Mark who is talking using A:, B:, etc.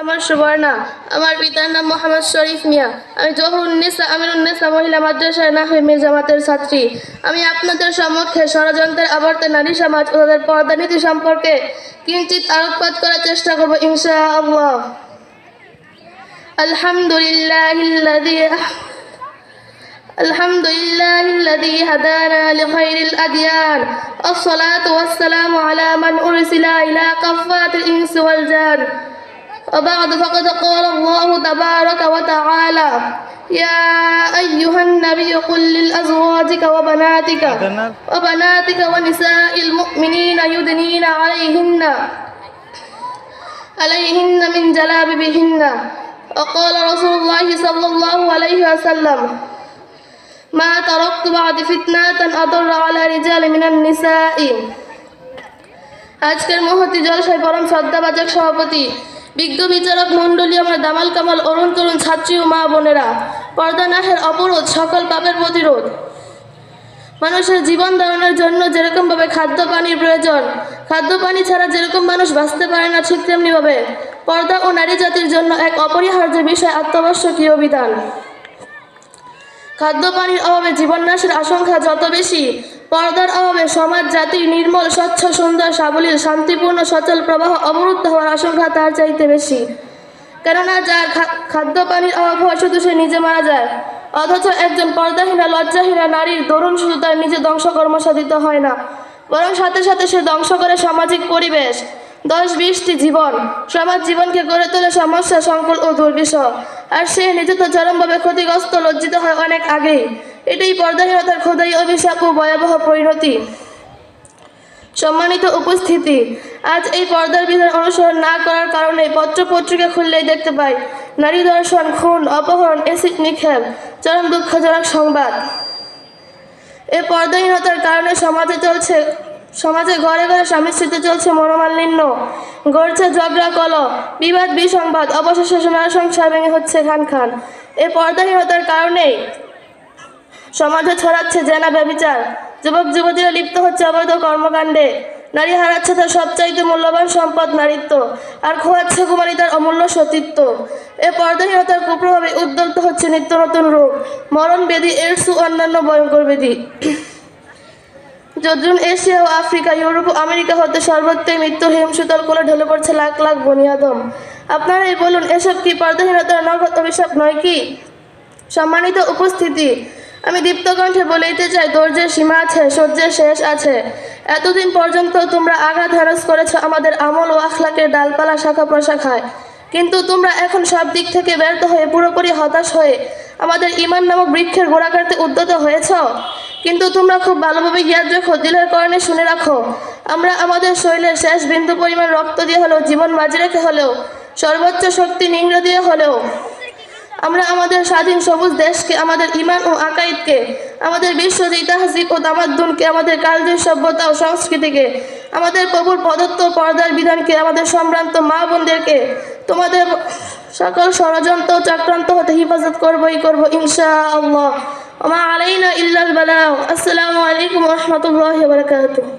A: আমার সুবর্ণা। আমার পিতার নাম মোহাম্মদ শরীফ মিয়া। আমি জহুরুন্নেসা আমিরুন্নেসা মহিলা মাদ্রাসায় নাহিমে জামাতের ছাত্রী। আমি আপনাদের সম্মুখে ষড়যন্ত্রের আবর্তে নারী সমাজ ও তাদের পর্দা নীতি সম্পর্কে কিঞ্চিত আলোকপাত করার চেষ্টা করব ইনশাআল্লাহ। আলহামদুলিল্লাহিল্লাযী হাদানা লিখায়রিল আদিয়ান ওয়াসসালাতু ওয়াসসালামু আলা মান উরসিলা ইলা কাফফাতিল ইনসি ওয়াল জান। وبعد فقد قال الله تبارك وتعالى يا أيها النبي قل لأزواجك وبناتك ونساء المؤمنين يدنين عليهن من جلابيبهن. وقال رسول الله صلى الله عليه وسلم ما تركت بعد فتنة أضر على رجال من النساء. আজকের মহতী জলসায় পরম শ্রদ্ধাভাজন সভাপতি, বিজ্ঞ বিচারক মণ্ডলী, আমার দামাল কামাল অরুণ তরুণ ছাত্রী ও মা বোনেরা, পর্দা নাহের অবরোধ সকল পাপের প্রতিরোধ। মানুষের জীবন ধারণের জন্য যেরকমভাবে খাদ্য পানির প্রয়োজন, খাদ্য পানি ছাড়া যেরকম মানুষ বাঁচতে পারে না, ঠিক তেমনিভাবে পর্দা ও নারী জাতির জন্য এক অপরিহার্য বিষয় আত্মাবশ্যকীয় বিধান। খাদ্য পানির অভাবে জীবন নাশের আশঙ্কা যত বেশি, পর্দার অভাবে সমাজ জাতির নির্মল স্বচ্ছ সুন্দর সাবলীল শান্তিপূর্ণ সচল প্রবাহ অবরুদ্ধ হওয়ার আশঙ্কা তার চাইতে বেশি। কেননা যার খাদ্য পানির অভাব হয় শুধু সে নিজে মারা যায়, অথচ একজন পর্দাহীনা লজ্জাহীনা নারীর দরুন শুধু তার নিজে ধ্বংসকর্ম সাধিত হয় না, বরং সাথে সাথে সে ধ্বংস করে সামাজিক পরিবেশ, 10-20টি জীবন, সমাজ জীবনকে গড়ে তোলে সমস্যা সংকুল ও দুর্বিষহ। আর সে নিজে তো চরমভাবে ক্ষতিগ্রস্ত লজ্জিত হয় অনেক আগেই। এটাই পর্দাহীনতার খোদাই অভিশাপ ও ভয়াবহ পরিণতি। সম্মানিত উপস্থিতি, আজ এই পর্দার বিধান অনুসরণ না করার কারণে পত্র পত্রিকা খুললেই দেখতে পাই নারী ধর্ষণ, খুন, অপহরণ, এসিড নিক্ষেপ, চরম দুঃখজনক সংবাদ। এই পর্দাহীনতার কারণে সমাজে ঘরে ঘরে স্বামী স্ত্রীতে চলছে মনোমালিন্য, গড়ছে ঝগড়া কলহ, বিবাদ বিসংবাদ, অবশেষে সোনার সংসার ভেঙে হচ্ছে খান খান। এই পর্দাহীনতার কারণেই সমাজে ছড়াচ্ছে জেনা ব্যভিচার, যুবক যুবতীরা লিপ্ত হচ্ছে অবৈধ কর্মকাণ্ডে, নারী হারাচ্ছে তার সবচাইতে মূল্যবান সম্পদ নারীত্ব, আর খোয়াচ্ছে কুমারী তার অমূল্য সতীত্ব। এ পর্দাহীনতার কুপ্রভাবে উদ্যোক্ত হচ্ছে নিত্য নতুন রোগ, মরণ ব্যাধি, এইডস ও অন্যান্য ভয়ঙ্কর ব্যাধি। যদ্রুন এশিয়া ও আফ্রিকা, ইউরোপ ও আমেরিকা হতে সর্বত্রই মৃত্যুর হিমশীতল কোলে ঢলে পড়ছে লাখ লাখ বনিয়াদম। আপনারাই বলুন, এসব কি পর্দাহীনতার নগদ অভিশাপ নয় কি? সম্মানিত উপস্থিতি, আমি দীপ্ত কণ্ঠে বলতে চাই, ধৈর্যের সীমা আছে, সহ্যের শেষ আছে। এতদিন পর্যন্ত তোমরা আঘাত হেরস করেছ আমাদের আমল ও আখলাকের ডালপালা শাখা প্রশাখায়, কিন্তু তোমরা এখন সব দিক থেকে ব্যর্থ হয়ে পুরোপুরি হতাশ হয়ে আমাদের ঈমান নামক বৃক্ষের গোড়া কাটতে উদ্যত হয়েছ। কিন্তু তোমরা খুব ভালোভাবে ইয়াদ রেখো, দিলের কারণে শুনে রাখো, আমরা আমাদের শরীরের শেষ বিন্দু পরিমাণ রক্ত দিয়ে হলেও, জীবন বাজি রেখে হলেও, সর্বোচ্চ শক্তি নিংড়ে দিয়ে হলেও আমরা আমাদের স্বাধীন সবুজ দেশকে, আমাদের ঈমান ও আকাইদকে, আমাদের বিশ্বজয়ী তাহজিব ও তামাদ্দুনকে, আমাদের কালজয়ী সভ্যতা ও সংস্কৃতিকে, আমাদের প্রভুর প্রদত্ত পর্দার বিধানকে, আমাদের সম্ভ্রান্ত মা বোনদেরকে তোমাদের সকল ষড়যন্ত্র চক্রান্ত হতে হিফাজত করবই করব ইনশাআল্লাহ। ওয়া মা আলাইনা ইল্লাল বালাগ। আসসালামু আলাইকুম ওয়া রাহমাতুল্লাহি ওয়া বারাকাতুহু।